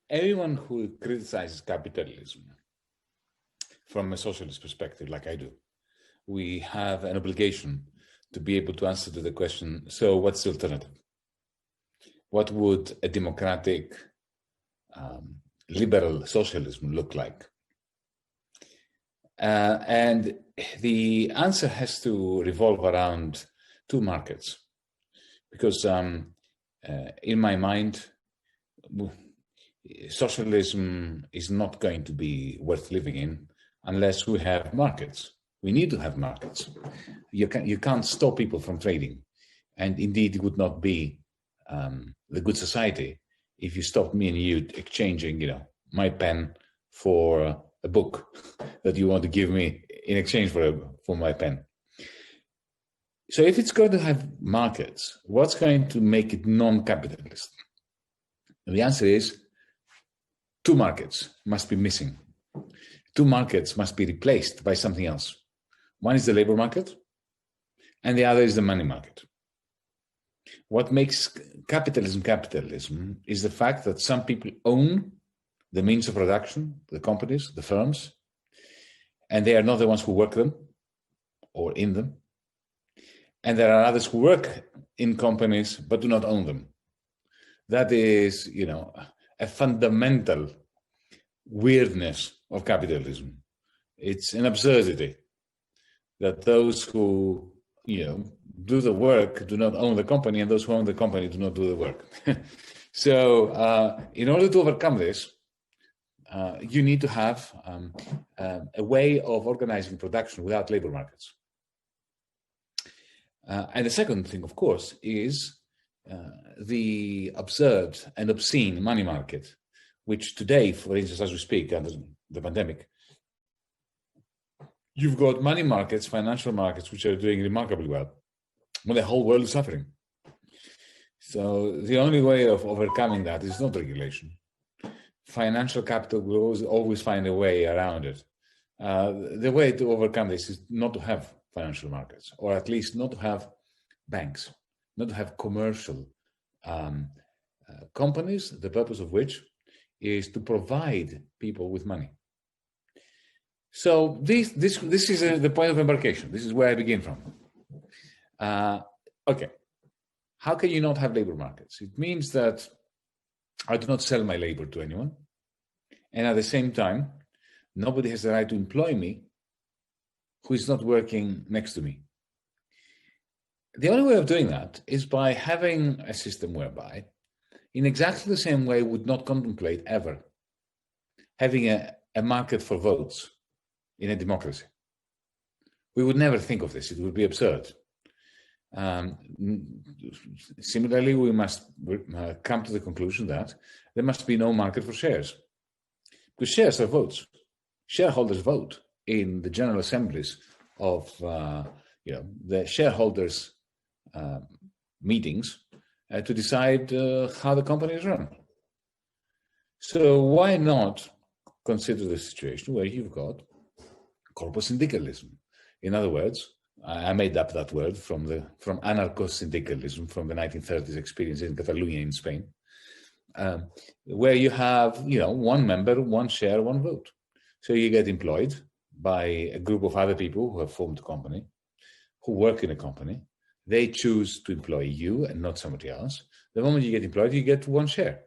Anyone who criticizes capitalism from a socialist perspective, like I do, we have an obligation to be able to answer to the question, so what's the alternative? What would a democratic, liberal socialism look like? And the answer has to revolve around two markets. Because in my mind, socialism is not going to be worth living in unless we have markets. We need to have markets. You can't stop people from trading. And indeed, it would not be the good society if you stopped me and you exchanging, my pen for a book that you want to give me in exchange for my pen. So if it's going to have markets, what's going to make it non-capitalist? And the answer is two markets must be missing. Two markets must be replaced by something else. One is the labor market, and the other is the money market. What makes capitalism is the fact that some people own the means of production, the companies, the firms, and they are not the ones who work them or in them. And there are others who work in companies but do not own them. That is, a fundamental weirdness of capitalism. It's an absurdity that those who, do the work do not own the company, and those who own the company do not do the work. So in order to overcome this, you need to have a way of organizing production without labor markets. And the second thing, of course, is the absurd and obscene money market, which today, for instance, as we speak, under the pandemic, you've got money markets, financial markets, which are doing remarkably well, when the whole world is suffering. So the only way of overcoming that is not regulation. Financial capital will always find a way around it. The way to overcome this is not to have financial markets, or at least not to have banks, not to have commercial companies, the purpose of which is to provide people with money. So this is the point of embarkation. This is where I begin from. Okay, how can you not have labor markets? It means that I do not sell my labor to anyone, and at the same time, nobody has the right to employ me who is not working next to me. The only way of doing that is by having a system whereby, in exactly the same way, we would not contemplate ever having a market for votes in a democracy. We would never think of this. It would be absurd. Similarly, we must come to the conclusion that there must be no market for shares, because shares are votes. Shareholders vote in the general assemblies of the shareholders' meetings to decide how the company is run. So why not consider the situation where you've got corporate syndicalism? In other words, I made up that word from anarcho-syndicalism from the 1930s experience in Catalonia in Spain, where you have one member, one share, one vote. So you get employed by a group of other people who have formed a company, who work in a company. They choose to employ you and not somebody else. The moment you get employed, you get one share.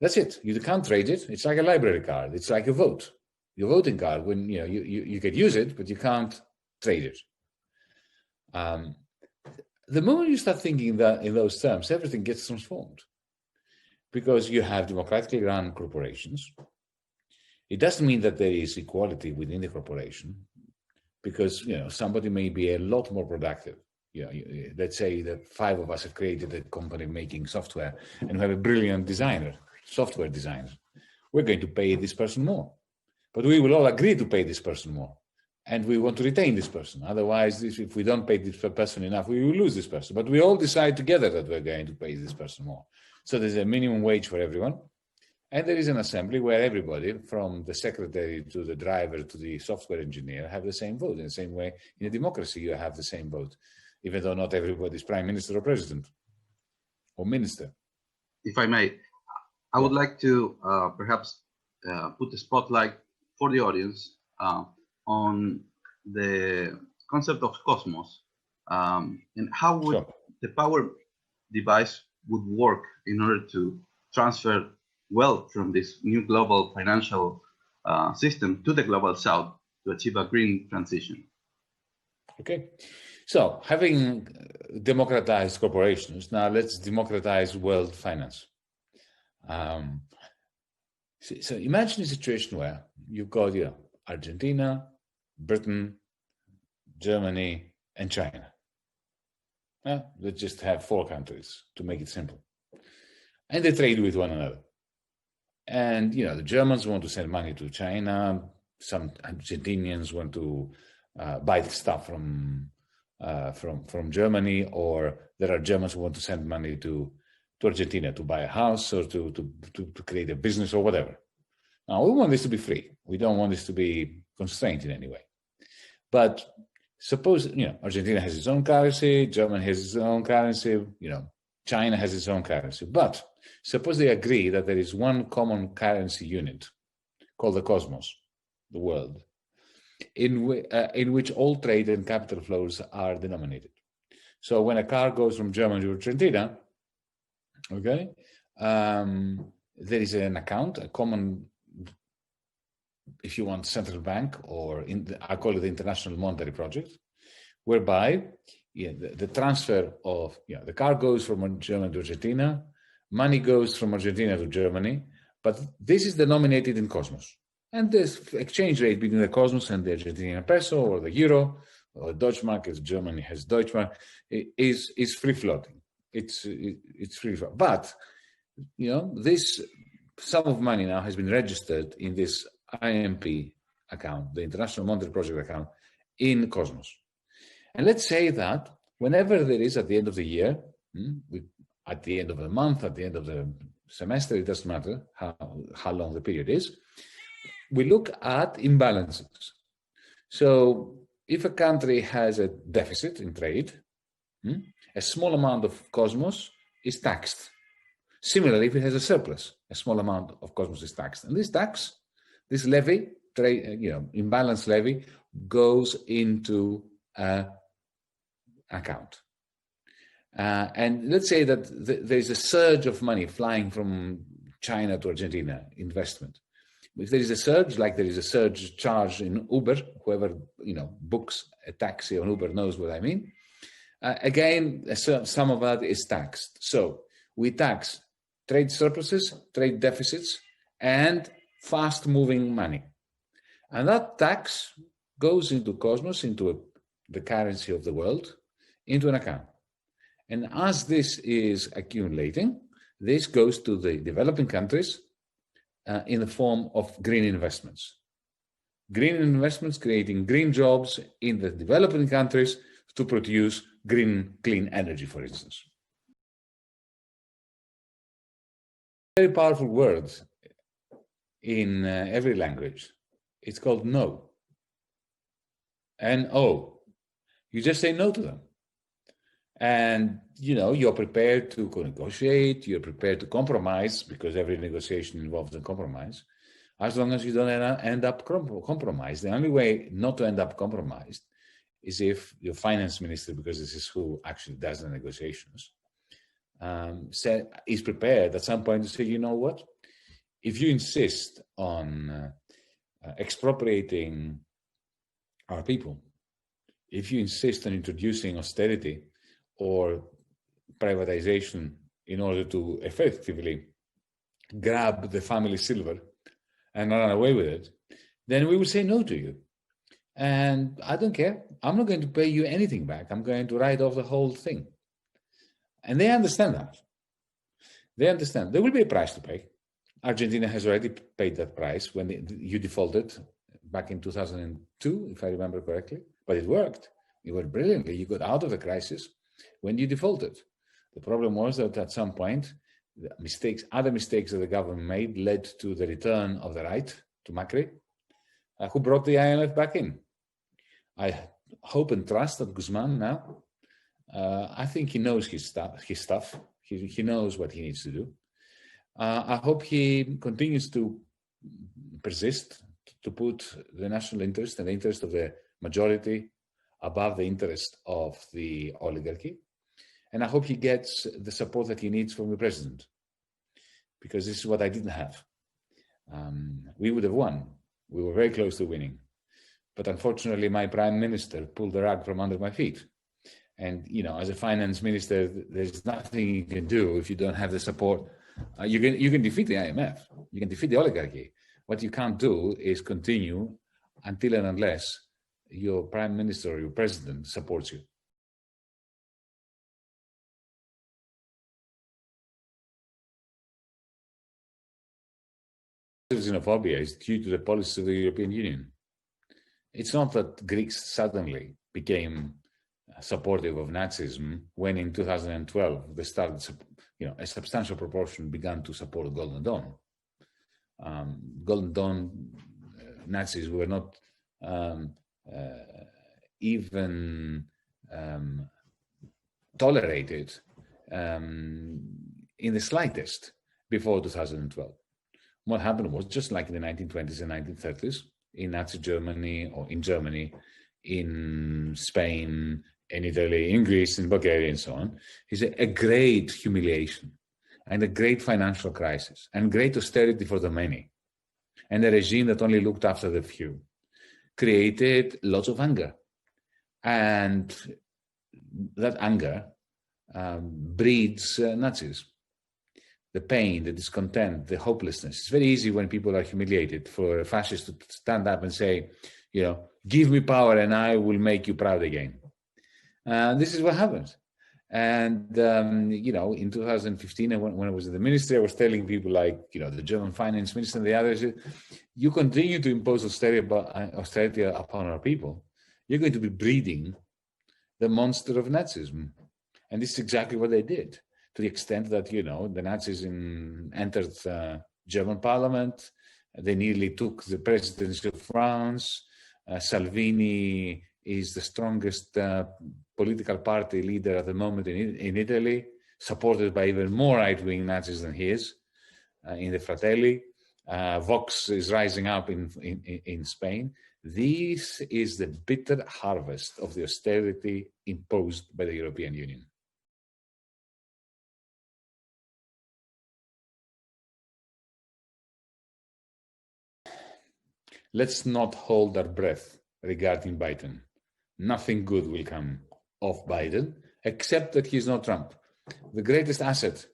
That's it. You can't trade it. It's like a library card. It's like a vote. Your voting card, when you can use it, but you can't trade it. The moment you start thinking that in those terms, everything gets transformed, because you have democratically run corporations. It doesn't mean that there is equality within the corporation, because somebody may be a lot more productive. Let's say that 5 of us have created a company making software, and we have a brilliant software designer. We're going to pay this person more, but we will all agree to pay this person more. And we want to retain this person. Otherwise, if we don't pay this person enough, we will lose this person. But we all decide together that we're going to pay this person more. So there's a minimum wage for everyone. And there is an assembly where everybody, from the secretary to the driver to the software engineer, have the same vote. In the same way, in a democracy, you have the same vote, even though not everybody is prime minister or president or minister. If I may, I would like to perhaps put the spotlight for the audience on the concept of cosmos and how would the power device would work in order to transfer wealth from this new global financial system to the global south to achieve a green transition. Okay, so having democratized corporations, now let's democratize world finance. So imagine a situation where you've got Argentina, Britain, Germany, and China. Let's just have 4 countries to make it simple. And they trade with one another. And, the Germans want to send money to China. Some Argentinians want to buy the stuff from Germany, or there are Germans who want to send money to Argentina to buy a house or to create a business or whatever. Now, we want this to be free. We don't want this to be constrained in any way. But suppose, Argentina has its own currency, Germany has its own currency, China has its own currency. But suppose they agree that there is one common currency unit called the cosmos, the world, in which all trade and capital flows are denominated. So when a car goes from Germany to Argentina, okay, there is an account, a common, if you want, central bank, or I call it the International Monetary Project, whereby the transfer of, the car goes from Germany to Argentina, money goes from Argentina to Germany, but this is denominated in cosmos. And this exchange rate between the cosmos and the Argentinian peso or the euro or the Deutschmark, as Germany has Deutschmark, is free floating. It's free floating. But, this sum of money now has been registered in this IMP account, the International Monetary Project account, in Cosmos. And let's say that whenever there is at the end of the year, at the end of the month, at the end of the semester, it doesn't matter how long the period is, we look at imbalances. So if a country has a deficit in trade, a small amount of Cosmos is taxed. Similarly, if it has a surplus, a small amount of Cosmos is taxed. And this tax, this levy, imbalance levy, goes into an account. And let's say that there's a surge of money flying from China to Argentina, investment. If there is a surge, like there is a surge charge in Uber, whoever books a taxi on Uber knows what I mean. Again, some of that is taxed. So we tax trade surpluses, trade deficits, and fast-moving money. And that tax goes into Cosmos, into the currency of the world, into an account. And as this is accumulating, this goes to the developing countries in the form of green investments. Green investments creating green jobs in the developing countries to produce green, clean energy, for instance. Very powerful word in every language. It's called no. N-O. You just say no to them. And, you're prepared to negotiate, you're prepared to compromise, because every negotiation involves a compromise, as long as you don't end up compromised. The only way not to end up compromised is if your finance minister, because this is who actually does the negotiations, is prepared at some point to say, you know what, if you insist on expropriating our people, if you insist on introducing austerity or privatization in order to effectively grab the family silver and run away with it, then we will say no to you. And I don't care. I'm not going to pay you anything back. I'm going to write off the whole thing. And they understand that. They understand. There will be a price to pay. Argentina has already paid that price when you defaulted back in 2002, if I remember correctly. But it worked. It worked brilliantly. You got out of the crisis when you defaulted. The problem was that at some point, other mistakes that the government made led to the return of the right to Macri, who brought the IMF back in. I hope and trust that Guzman now, I think he knows his stuff. He knows what he needs to do. I hope he continues to persist, to put the national interest and the interest of the majority above the interest of the oligarchy. And I hope he gets the support that he needs from the president, because this is what I didn't have. We would have won. We were very close to winning. But unfortunately, my prime minister pulled the rug from under my feet. And, you know, as a finance minister, there's nothing you can do if you don't have the support. You can defeat the IMF. You can defeat the oligarchy. What you can't do is continue until and unless your prime minister or your president supports you. Xenophobia is due to the policies of the European Union. It's not that Greeks suddenly became supportive of Nazism when in 2012 they started, you know, a substantial proportion began to support Golden Dawn. Golden Dawn Nazis were not even tolerated in the slightest before 2012. What happened was, just like in the 1920s and 1930s, in Nazi Germany or in Germany, in Spain, in Italy, in Greece, in Bulgaria, and so on, is a great humiliation and a great financial crisis and great austerity for the many, and a regime that only looked after the few, created lots of anger. And that anger breeds Nazis. The pain, the discontent, the hopelessness. It's very easy when people are humiliated for a fascist to stand up and say, you know, give me power and I will make you proud again. This is what happens. And, you know, in 2015, when I was in the ministry, I was telling people like, you know, the German finance minister and the others, you continue to impose austerity upon our people, you're going to be breeding the monster of Nazism. And this is exactly what they did, to the extent that, you know, the Nazis entered German parliament. They nearly took the presidency of France. Salvini is the strongest political party leader at the moment in Italy, supported by even more right-wing Nazis than he is in the Fratelli. Vox is rising up in Spain. This is the bitter harvest of the austerity imposed by the European Union. Let's not hold our breath regarding Biden. Nothing good will come of Biden, except that he's not Trump. The greatest asset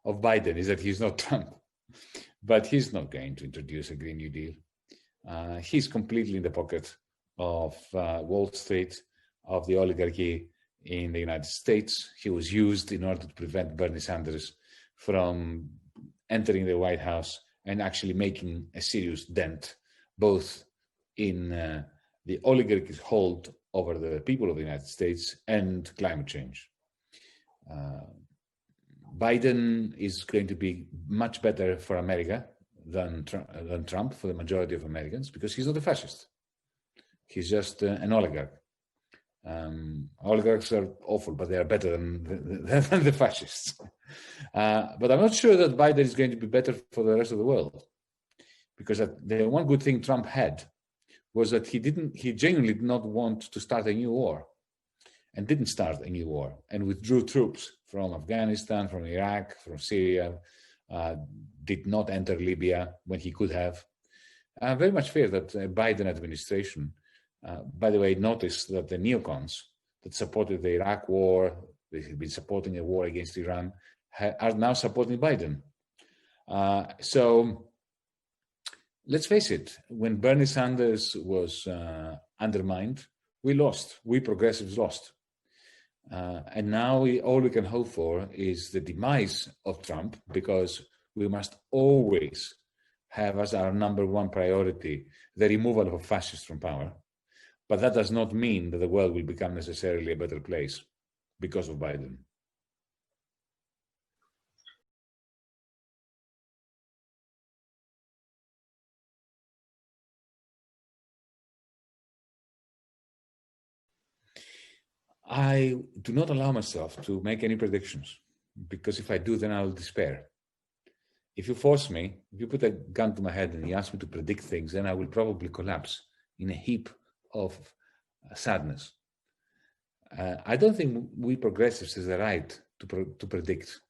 of Biden is that he's not Trump. But he's not going to introduce a Green New Deal. He's completely in the pocket of Wall Street, of the oligarchy in the United States. He was used in order to prevent Bernie Sanders from entering the White House and actually making a serious dent both in the oligarchy's hold over the people of the United States and climate change. Biden is going to be much better for America than Trump for the majority of Americans, because he's not a fascist. He's just an oligarch. Oligarchs are awful, but they are better than the fascists. But I'm not sure that Biden is going to be better for the rest of the world, because the one good thing Trump had was that he genuinely did not want to start a new war, and didn't start a new war, and withdrew troops from Afghanistan, from Iraq, from Syria, did not enter Libya when he could have. I very much fear that the Biden administration, by the way, notice that the neocons that supported the Iraq war, they have been supporting a war against Iran, are now supporting Biden. So let's face it, when Bernie Sanders was undermined, we lost. We progressives lost. And now all we can hope for is the demise of Trump, because we must always have as our number one priority the removal of fascists from power. But that does not mean that the world will become necessarily a better place because of Biden. I do not allow myself to make any predictions, because if I do, then I'll despair. if you force me, if you put a gun to my head and you ask me to predict things, then I will probably collapse in a heap of sadness. I don't think we progressives have the right to predict.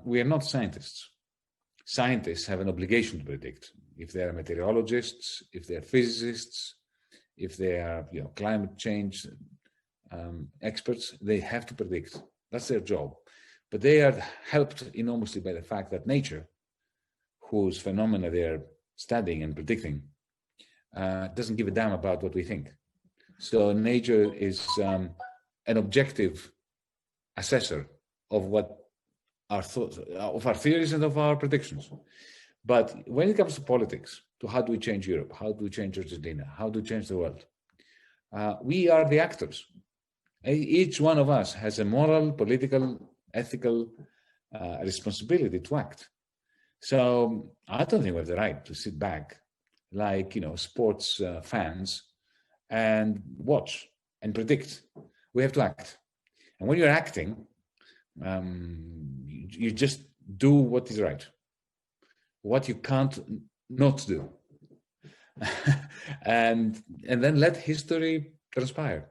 We are not scientists. Scientists have an obligation to predict. If they are meteorologists, if they are physicists, if they are climate change experts, they have to predict. That's their job. But they are helped enormously by the fact that nature, whose phenomena they are studying and predicting, doesn't give a damn about what we think. So nature is an objective assessor of what our thoughts, of our theories and of our predictions. But when it comes to politics, to how do we change Europe, how do we change Argentina, how do we change the world, we are the actors. Each one of us has a moral, political, ethical responsibility to act. So I don't think we have the right to sit back like sports fans and watch and predict. We have to act. And when you're acting, you just do what is right, what you can't not do, and then let history transpire.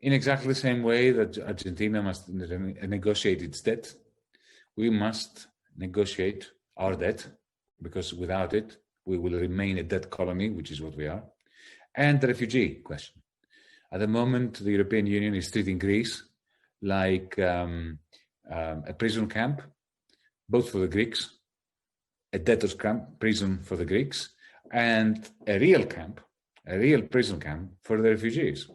In exactly the same way that Argentina must negotiate its debt, we must negotiate our debt, because without it, we will remain a debt colony, which is what we are. And the refugee question. At the moment, the European Union is treating Greece like a prison camp, both for the Greeks, a debtor's camp, prison for the Greeks, and a real prison camp for the refugees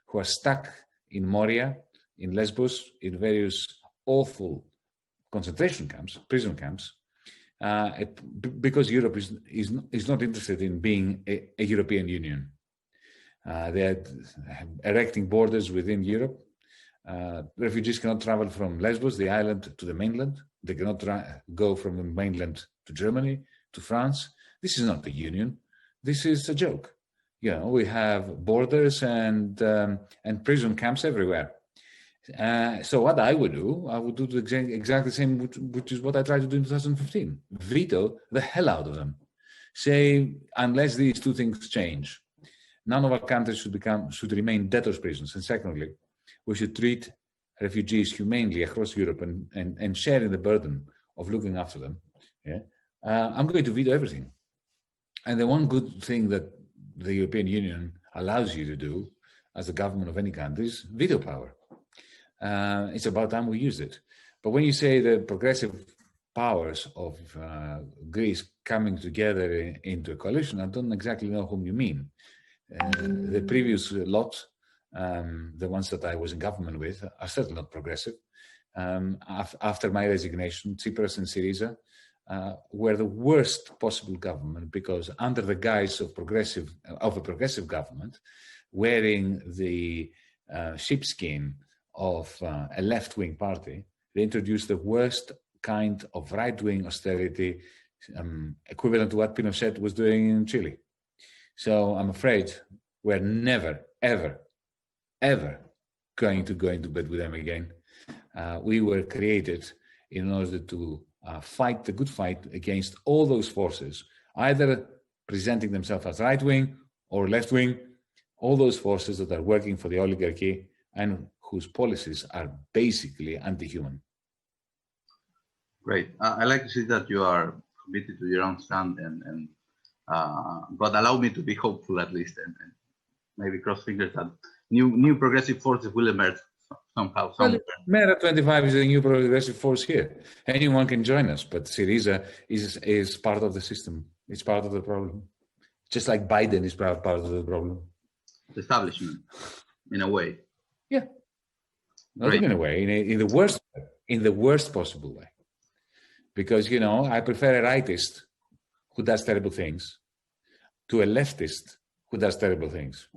who are stuck in Moria, in Lesbos, in various awful concentration camps, prison camps, because Europe is not interested in being a European Union. They are erecting borders within Europe. Refugees cannot travel from Lesbos, the island, to the mainland. They cannot go from the mainland to Germany, to France. This is not the Union. This is a joke. We have borders and prison camps everywhere. So what I would do exactly the same, which is what I tried to do in 2015. Veto the hell out of them. Say, unless these two things change, none of our countries should remain debtors' prisons. And secondly, we should treat refugees humanely across Europe and share in the burden of looking after them. Yeah? I'm going to veto everything. And the one good thing that the European Union allows you to do as the government of any country is veto power. It's about time we use it. But when you say the progressive powers of Greece coming together into a coalition, I don't exactly know whom you mean. The previous lot, the ones that I was in government with, are certainly not progressive. After my resignation, Tsipras and Syriza were the worst possible government, because under the guise of a progressive government, wearing the sheepskin of a left-wing party, they introduced the worst kind of right-wing austerity, equivalent to what Pinochet was doing in Chile. So I'm afraid we're never, ever, ever going to go into bed with them again. We were created in order to fight the good fight against all those forces, either presenting themselves as right-wing or left-wing, all those forces that are working for the oligarchy and whose policies are basically anti-human. Great. I like to see that you are committed to your own stand, but allow me to be hopeful at least, and maybe cross fingers that new progressive forces will emerge somehow. Well, Mera 25 is a new progressive force here. Anyone can join us, but Syriza is part of the system. It's part of the problem. Just like Biden is part of the problem. The establishment, in a way. Yeah. Not in a way, in the worst possible way. Because, I prefer a rightist who does terrible things to a leftist who does terrible things.